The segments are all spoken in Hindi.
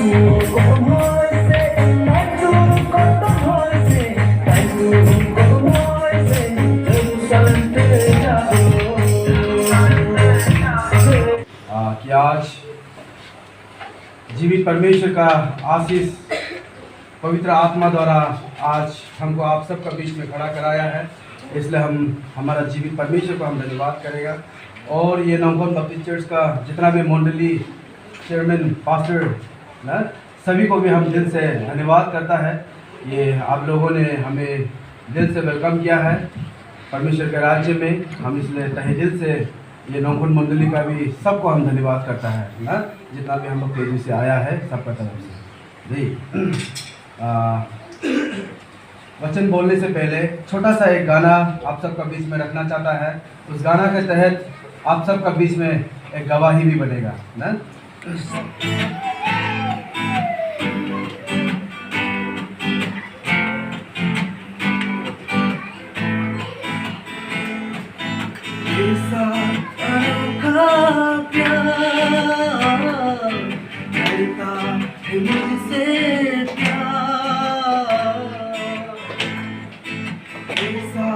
कि आज जीवित परमेश्वर का आशीष पवित्र आत्मा द्वारा आज हमको आप सबका बीच में खड़ा कराया है, इसलिए हम हमारा जीवित परमेश्वर को हम धन्यवाद करेगा। और ये नवगम बप्तिस्ट चर्च का जितना भी मंडली, चेयरमैन, पास्टर ना, सभी को भी हम दिल से धन्यवाद करता है। ये आप लोगों ने हमें दिल से वेलकम किया है परमेश्वर के राज्य में। हम इसलिए तहे दिल से ये नवगम मंडली का भी सबको हम धन्यवाद करता है ना, जितना भी हम लोग तेजी से आया है सबका तरफ से जी। वचन बोलने से पहले छोटा सा एक गाना आप सबका बीच में रखना चाहता है। उस गाना के तहत आप सबका बीच में एक गवाही भी बनेगा ना। ऐसा अनोखा प्यार करता है मुझसे प्यार, ऐसा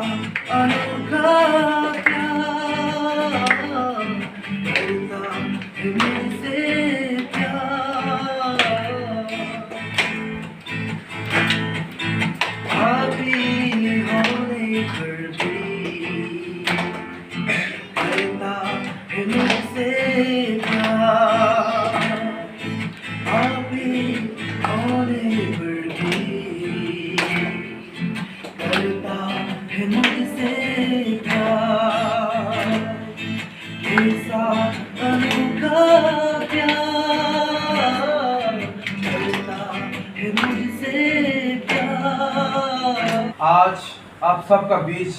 अनोखा प्यार करता है मुझसे प्यार। पापी होने पर भी करता है मुझसे प्यार, पापी होने पर भी करता है मुझसे प्यार। ऐसा अनोखा प्यार करता है मुझसे प्यार। आज आप सबका बीच,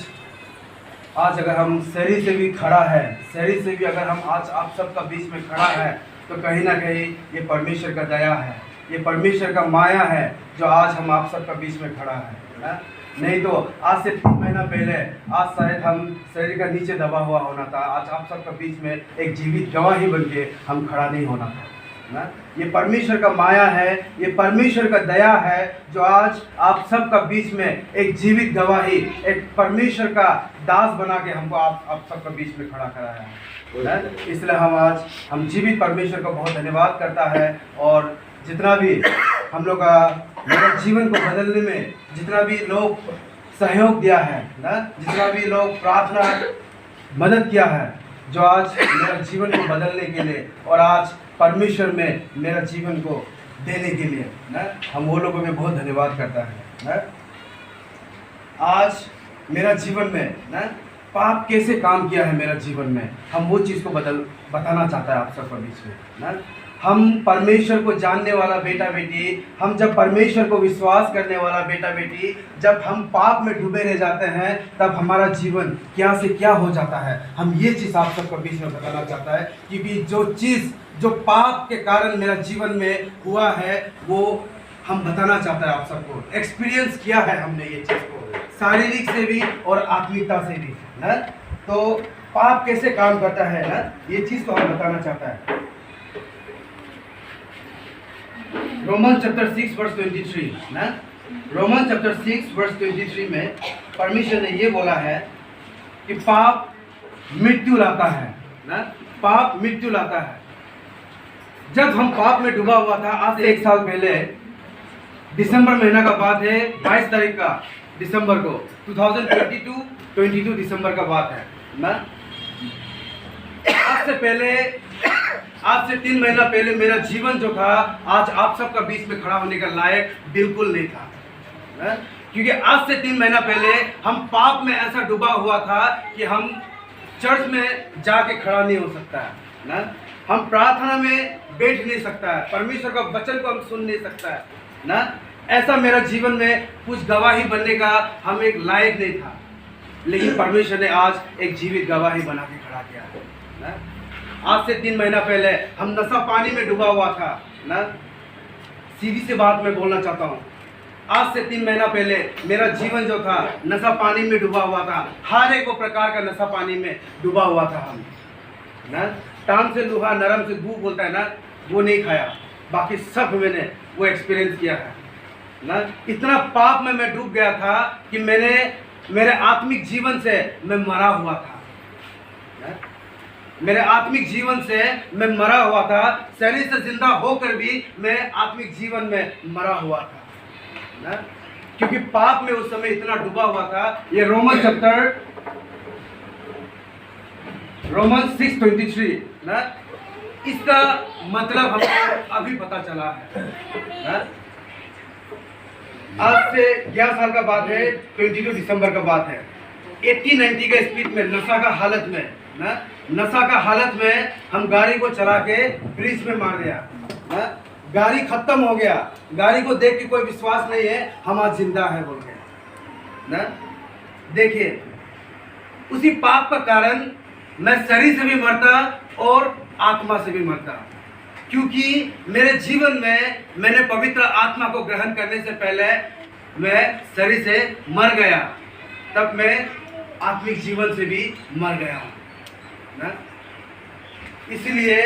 आज अगर हम शरीर से भी खड़ा है, शरीर से भी अगर हम आज आप सबका बीच में खड़ा है, तो कहीं ना कहीं ये परमेश्वर का दया है, ये परमेश्वर का माया है जो आज हम आप सबका बीच में खड़ा है ना? नहीं तो आज से 3 महीना पहले आज शायद हम शरीर का नीचे दबा हुआ होना था। आज आप सबका बीच में एक जीवित गवाही बन के हम खड़ा नहीं होना था ना। ये परमेश्वर का माया है, ये परमेश्वर का दया है जो आज आप सबका बीच में एक जीवित गवाही, एक परमेश्वर का दास बना के हमको आप सबका बीच में खड़ा कराया है। इसलिए हम जीवित परमेश्वर को बहुत धन्यवाद करता है। और जितना भी हम लोग का मेरे जीवन को बदलने में जितना भी लोग सहयोग दिया है ना, जितना भी लोग प्रार्थना मदद किया है, जो आज मेरा जीवन को बदलने के लिए और आज परमेश्वर में मेरा जीवन को देने के लिए ना, हम वो लोगों में बहुत धन्यवाद करता है ना। आज मेरा जीवन में ना पाप कैसे काम किया है मेरा जीवन में, हम वो चीज़ को बताना चाहता है आप सबके बीच में ना। हम परमेश्वर को जानने वाला बेटा बेटी, हम जब परमेश्वर को विश्वास करने वाला बेटा बेटी, जब हम पाप में डूबे रह जाते हैं तब हमारा जीवन क्या से क्या हो जाता है, हम ये चीज़ आप सबके बीच में बताना चाहता है। क्योंकि जो चीज़ जो पाप के कारण मेरा जीवन में हुआ है वो हम बताना चाहता है आप सबको। एक्सपीरियंस किया है हमने ये चीज़ को, शारीरिक से भी और आत्मिकता से भी ना। तो पाप कैसे काम करता है ना, ये चीज़ को हम बताना चाहता है। रोमन चैप्टर 6 वर्स 23 ना, रोमन चैप्टर 6 वर्स 23 में परमेश्वर ने ये बोला है कि पाप मृत्यु लाता है ना, पाप मृत्यु लाता है। जब हम पाप में डूबा हुआ था आज से 1 साल पहले, दिसंबर महीना का बात है, 22 तारीख का दिसंबर को 2022 दिसंबर का बात है ना। आज से 3 महीना पहले मेरा जीवन जो था आज आप सबका बीच में खड़ा होने का लायक बिल्कुल नहीं था ना? क्योंकि आज से 3 महीना पहले हम पाप में ऐसा डूबा हुआ था कि हम चर्च में जाके खड़ा नहीं हो सकता है ना, हम प्रार्थना में बैठ नहीं सकता है, परमेश्वर का वचन को हम सुन नहीं सकता है ना। ऐसा मेरा जीवन में कुछ गवाही बनने का हम एक लायक नहीं था, लेकिन परमेश्वर ने आज एक जीवित गवाही बना के खड़ा किया ना। आज से 3 महीना पहले हम नशा पानी में डूबा हुआ था ना। सीधी सी बात मैं बोलना चाहता हूँ, आज से 3 महीना पहले मेरा जीवन जो था नशा पानी में डूबा हुआ था, हर एक प्रकार का नशा पानी में डूबा हुआ था हम ना। टांग से लोहा नरम से गू बोलता है ना, वो नहीं खाया बाकी सब मैंने वो एक्सपीरियंस किया है ना। इतना पाप में मैं डूब गया था कि मेरे आत्मिक जीवन से मैं मरा हुआ था ना? मेरे आत्मिक जीवन से मैं मरा हुआ था। शरीर से जिंदा होकर भी मैं आत्मिक जीवन में मरा हुआ था ना, क्योंकि पाप में उस समय इतना डूबा हुआ था। ये रोमन 6:23 ना, इसका मतलब हमको अभी पता चला है ना? आज से 11 साल का बात है, 22 दिसंबर का बात है। 80-90 के स्पीड में नशा का हालत में हम गाड़ी को चला के ब्रिज में मार दिया ना। गाड़ी खत्म हो गया, गाड़ी को देख के कोई विश्वास नहीं है हम आज जिंदा है बोल के ना। देखिए, उसी पाप का कारण मैं शरीर से भी मरता और आत्मा से भी मरता, क्योंकि मेरे जीवन में मैंने पवित्र आत्मा को ग्रहण करने से पहले मैं शरीर से मर गया, तब मैं आत्मिक जीवन से भी मर गया हूँ ना। इसलिए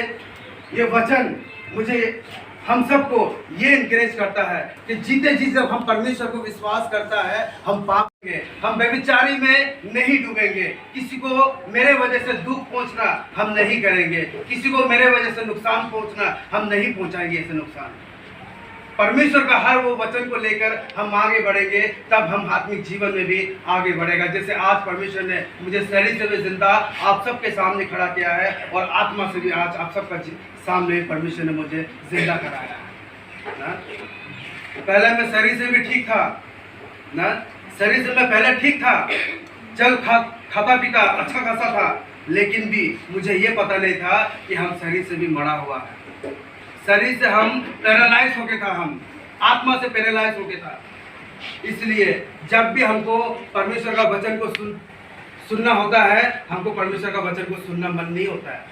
ये वचन मुझे हम सबको ये इनकरेज करता है कि जीते जी जब हम परमेश्वर को विश्वास करता है, हम पाप में, हम व्यभिचारी में नहीं डूबेंगे। किसी को मेरे वजह से दुख पहुंचना हम नहीं करेंगे, किसी को मेरे वजह से नुकसान पहुंचना हम नहीं पहुंचाएंगे ऐसे नुकसान। परमेश्वर का हर वो वचन को लेकर हम आगे बढ़ेंगे, तब हम आत्मिक जीवन में भी आगे बढ़ेगा। जैसे आज परमेश्वर ने मुझे शरीर से भी जिंदा आप सबके सामने खड़ा किया है और आत्मा से भी आज आप सबका सामने परमेश्वर ने मुझे जिंदा कराया है ना। पहले मैं शरीर से भी ठीक था ना, शरीर से मैं पहले ठीक था, चल खाता पीता अच्छा खासा था, लेकिन भी मुझे ये पता नहीं था कि हम शरीर से भी मरा हुआ है। शरीर से हम पैरालाइज हो गया था, हम आत्मा से पैरालाइज हो गया था। इसलिए जब भी हमको परमेश्वर का वचन को सुनना होता है, हमको परमेश्वर का वचन को सुनना मन नहीं होता है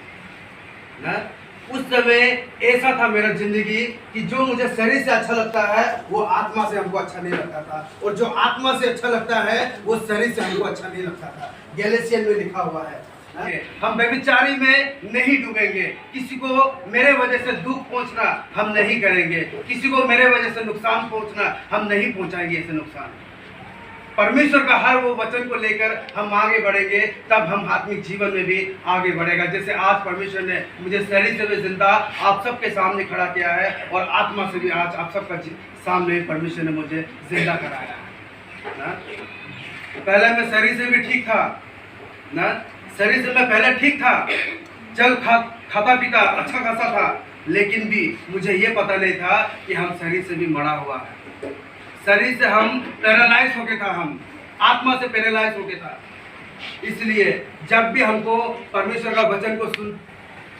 ना। उस समय ऐसा था मेरा जिंदगी कि जो मुझे शरीर से अच्छा लगता है वो आत्मा से हमको अच्छा नहीं लगता था, और जो आत्मा से अच्छा लगता है वो शरीर से हमको अच्छा नहीं लगता था। गैलेशियन में लिखा हुआ है हम व्यभिचारी में नहीं डूबेंगे, किसी को मेरे वजह से दुख पहुंचना हम नहीं करेंगे, किसी को मेरे वजह से नुकसान पहुंचना हम नहीं पहुंचाएंगे ऐसे नुकसान। परमेश्वर का हर वो वचन को लेकर हम आगे बढ़ेंगे, तब हम आत्मिक जीवन में भी आगे बढ़ेगा। जैसे आज परमेश्वर ने मुझे शरीर से भी जिंदा आप सबके सामने खड़ा किया है और आत्मा से भी आज आप सबका सामने परमेश्वर ने मुझे जिंदा कराया है ना। पहले मैं शरीर से भी ठीक था ना, शरीर से मैं पहले ठीक था, चल खाता पीता अच्छा खासा था, लेकिन भी मुझे ये पता नहीं था कि हम शरीर से भी मरा हुआ है। शरीर से हम पैरालाइज हो गया था, हम आत्मा से पैरालाइज हो गया था। इसलिए जब भी हमको परमेश्वर का वचन को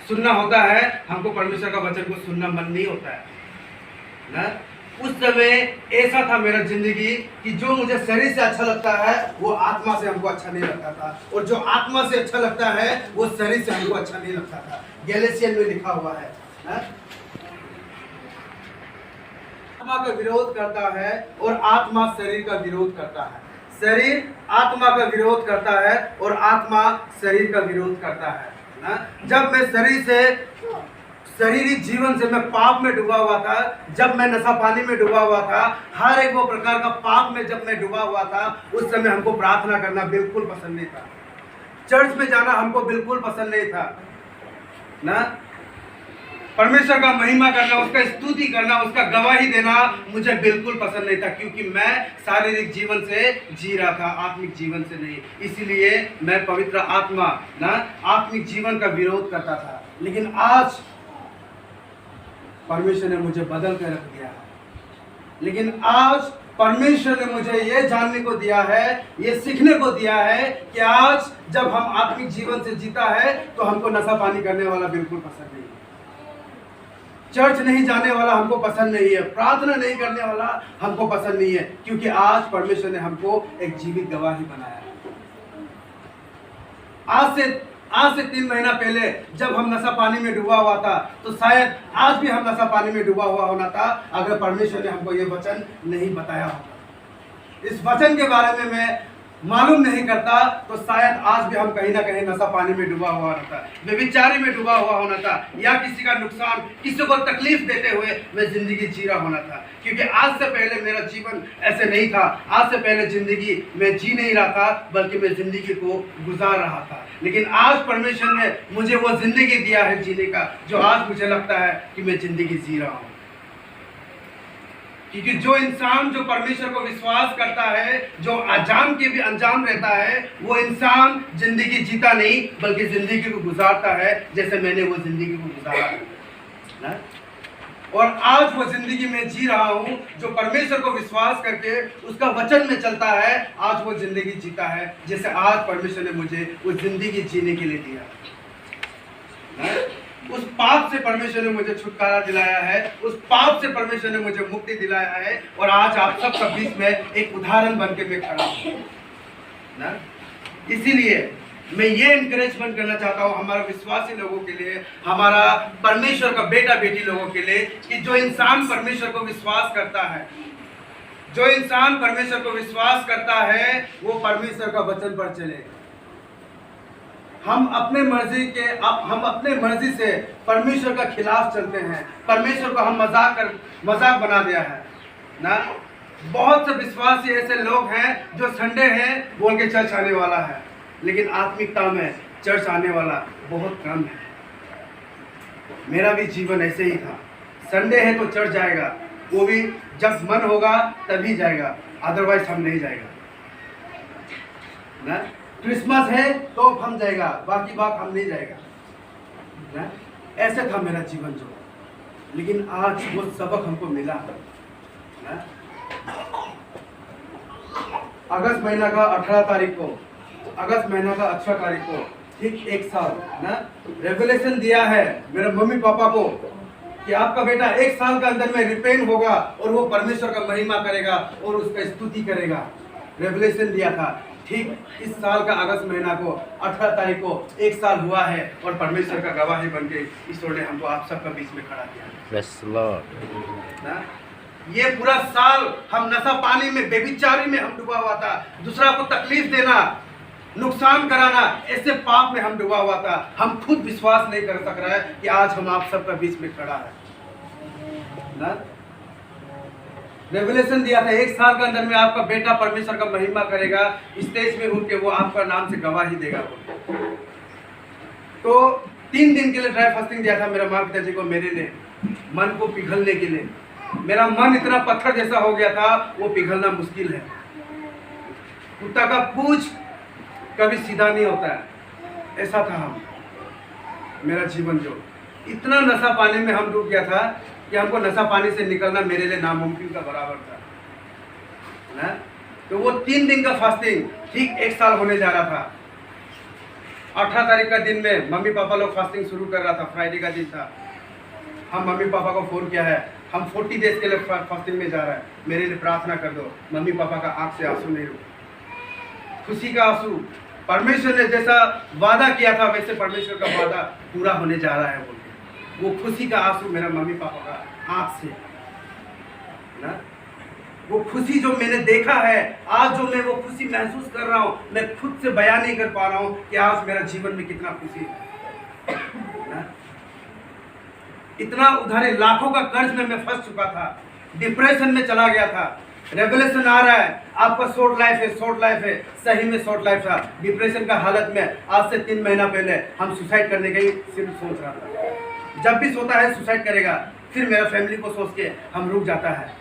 सुनना होता है, हमको परमेश्वर का वचन को सुनना मन नहीं होता है ना। उस समय ऐसा था मेरा जिंदगी कि जो मुझे शरीर से अच्छा लगता है वो आत्मा से हमको अच्छा नहीं लगता था, और जो आत्मा से अच्छा लगता है वो शरीर से हमको अच्छा नहीं लगता था। गैलेशियन में लिखा हुआ है आत्मा का विरोध करता है और आत्मा शरीर का विरोध करता है। शरीर आत्मा का विरोध करता है और आत्मा शरीर का विरोध करता है ना। जब मैं शारीरिक जीवन से मैं पाप में डूबा हुआ था, जब मैं नशा पानी में डूबा हुआ था, हर एक वो प्रकार का पाप में जब मैं डूबा हुआ था, उस समय हमको प्रार्थना करना बिल्कुल पसंद नहीं था, चर्च में जाना हमको बिल्कुल पसंद नहीं था ना। परमेश्वर का महिमा करना, उसका स्तुति करना, उसका गवाही देना मुझे बिल्कुल पसंद नहीं था, क्योंकि मैं शारीरिक जीवन से जी रहा था, आत्मिक जीवन से नहीं। इसलिए मैं पवित्र आत्मा ना आत्मिक जीवन का विरोध करता था। लेकिन आज परमेश्वर ने मुझे बदल कर रख दिया है। लेकिन आज परमेश्वर ने मुझे ये जानने को दिया है, ये सीखने को दिया है कि आज जब हम आत्मिक जीवन से जीता है तो हमको नशा पानी करने वाला बिल्कुल पसंद नहीं है, चर्च नहीं जाने वाला हमको पसंद नहीं है, प्रार्थना नहीं करने वाला हमको पसंद नहीं है, क्योंकि आज परमेश्वर ने हमको एक जीवित गवाही बनाया है। आज से 3 महीना पहले जब हम नशा पानी में डूबा हुआ था, तो शायद आज भी हम नशा पानी में डूबा हुआ होना था, अगर परमेश्वर ने हमको ये वचन नहीं बताया होता। इस वचन के बारे में मैं मालूम नहीं करता तो शायद आज भी हम कहीं ना कहीं नशा पानी में डूबा हुआ होता, व्यभिचारी में डूबा हुआ होना था, या किसी का नुकसान, किसी को तकलीफ देते हुए मैं जिंदगी जी रहा होना था। क्योंकि आज से पहले मेरा जीवन ऐसे नहीं था। आज से पहले जिंदगी मैं जी नहीं रहा था, बल्कि मैं जिंदगी को गुजार रहा था। लेकिन आज परमेश्वर ने मुझे वो जिंदगी दिया है जीने का, जो आज मुझे लगता है कि मैं जिंदगी जी रहा हूँ। क्योंकि जो इंसान जो परमेश्वर को विश्वास करता है, जो अजान के भी अनजान रहता है, वो इंसान जिंदगी जीता नहीं बल्कि जिंदगी को गुजारता है, जैसे मैंने वो जिंदगी को गुजारा है। और आज वो जिंदगी में जी रहा हूँ जो परमेश्वर को विश्वास करके उसका वचन में चलता है। आज वो जिंदगी जीता है जैसे आज परमेश्वर ने मुझे वो जिंदगी जीने के लिए दिया है। उस पाप से परमेश्वर ने मुझे छुटकारा दिलाया है, उस पाप से परमेश्वर ने मुझे मुक्ति दिलाया है। और आज आप सबका बीच में एक उदाहरण बन के मैं खड़ा हूँ ना। इसीलिए मैं ये इंकरेजमेंट करना चाहता हूँ हमारे विश्वासी लोगों के लिए, हमारा परमेश्वर का बेटा बेटी लोगों के लिए, कि जो इंसान परमेश्वर को विश्वास करता है, जो इंसान परमेश्वर को विश्वास करता है, वो परमेश्वर का वचन पर चले। हम अपने मर्जी से परमेश्वर का खिलाफ चलते हैं। परमेश्वर को हम मजाक बना दिया है ना। बहुत से विश्वासी ऐसे लोग हैं जो संडे है बोल के चर्च आने वाला है, लेकिन आत्मिकता में चर्च आने वाला बहुत कम है। मेरा भी जीवन ऐसे ही था। संडे है तो चर्च जाएगा, वो भी जब मन होगा तभी जाएगा, अदरवाइज हम नहीं जाएगा ना। क्रिसमस है तो हम जाएगा, बाकी बात हम नहीं जाएगा ना। ऐसे था मेरा जीवन जो। लेकिन आज वो सबक हमको मिला ना। अगस्त महीना का 18 तारीख को, अगस्त महीना का 18 तारीख को ठीक एक साल ना रेवलेशन दिया है मेरे मम्मी पापा को कि आपका बेटा एक साल के अंदर में रिपेंट होगा और वो परमेश्वर का महिमा करेगा और उसका स्तुति करेगा। रेवलेशन दिया था। ठीक इस साल का अगस्त महीना को 18 तारीख को एक साल हुआ है और परमेश्वर का गवाही बन के ईश्वर ने हमको आप सबका बीच में खड़ा किया ना। ये पूरा साल हम नशा पानी में, बेविचारी में हम डूबा हुआ था। दूसरा को तकलीफ देना, नुकसान कराना, ऐसे पाप में हम डूबा हुआ था। हम खुद विश्वास नहीं कर सक रहे हैं कि आज हम आप सबका बीच में खड़ा है ना। रेवलेशन दिया था एक साल के अंदर में आपका बेटा परमेश्वर का महिमा करेगा, स्टेज में उठ के वो आपका नाम से गवाही देगा। तो 3 दिन के लिए ड्राई फास्टिंग दिया था मेरा माँ पिताजी को, मेरे लिए मन को पिघलने के लिए। मेरा मन इतना पत्थर जैसा हो गया था, वो पिघलना मुश्किल है। कुत्ता का पूंछ कभी सीधा नहीं होता है, ऐसा था हम मेरा जीवन जो। इतना नशा पानी में हम डूब गया था कि हमको नशा पानी से निकलना मेरे लिए नामुमकिन का बराबर था ना। तो वो 3 दिन का फास्टिंग ठीक एक साल होने जा रहा था। 18 तारीख का दिन में मम्मी पापा लोग फास्टिंग शुरू कर रहा था, फ्राइडे का दिन था। हम मम्मी पापा को फ़ोन किया है, हम 40 डेज के लिए फास्टिंग में जा रहा है, मेरे लिए प्रार्थना कर दो। मम्मी पापा का आँख से आंसू नहीं रुका, खुशी का आंसू। परमेश्वर ने जैसा वादा किया था वैसे परमेश्वर का वादा पूरा होने जा रहा है बोल के वो खुशी का आंसू मेरा मम्मी पापा का आँख से ना। वो खुशी जो मैंने देखा है, आज जो मैं वो खुशी महसूस कर रहा हूँ, मैं खुद से बयान नहीं कर पा रहा हूँ कि आज मेरा जीवन में कितना खुशी है ना। इतना उधारे, लाखों का कर्ज में मैं फंस चुका था, डिप्रेशन में चला गया था। रेवलेशन आ रहा है, आपका शॉर्ट लाइफ है, शॉर्ट लाइफ है। सही में शॉर्ट लाइफ था। डिप्रेशन का हालत में आज से 3 महीना पहले हम सुसाइड करने का ही सिर्फ सोच रहा था। जब भी सोता है सुसाइड करेगा, फिर मेरा फैमिली को सोच के हम रुक जाता है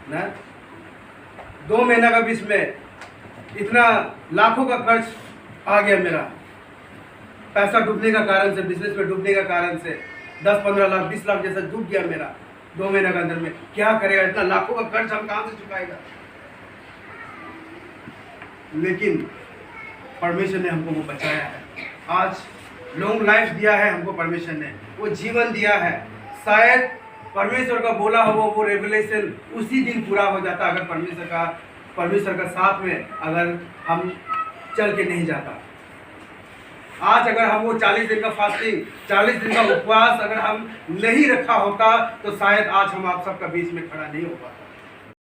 ना। 2 महीना का बीच में इतना लाखों का कर्ज आ गया मेरा, पैसा डूबने का कारण से, बिजनेस में डूबने का कारण से 10-15 लाख 20 लाख जैसा डूब गया मेरा 2 महीना के अंदर में। क्या करेगा, इतना लाखों का कर्ज हम कहाँ से चुकाएगा। लेकिन परमेश्वर ने हमको वो बचाया है। आज लॉन्ग लाइफ दिया है हमको परमेश्वर ने, वो जीवन दिया है। शायद परमेश्वर का बोला हो वो रेवलेशन उसी दिन पूरा हो जाता अगर परमेश्वर का साथ में अगर हम चल के नहीं जाता। आज अगर हम वो 40 दिन का फास्टिंग, 40 दिन का उपवास अगर हम नहीं रखा होता तो शायद आज हम आप सबका बीच में खड़ा नहीं हो पाता।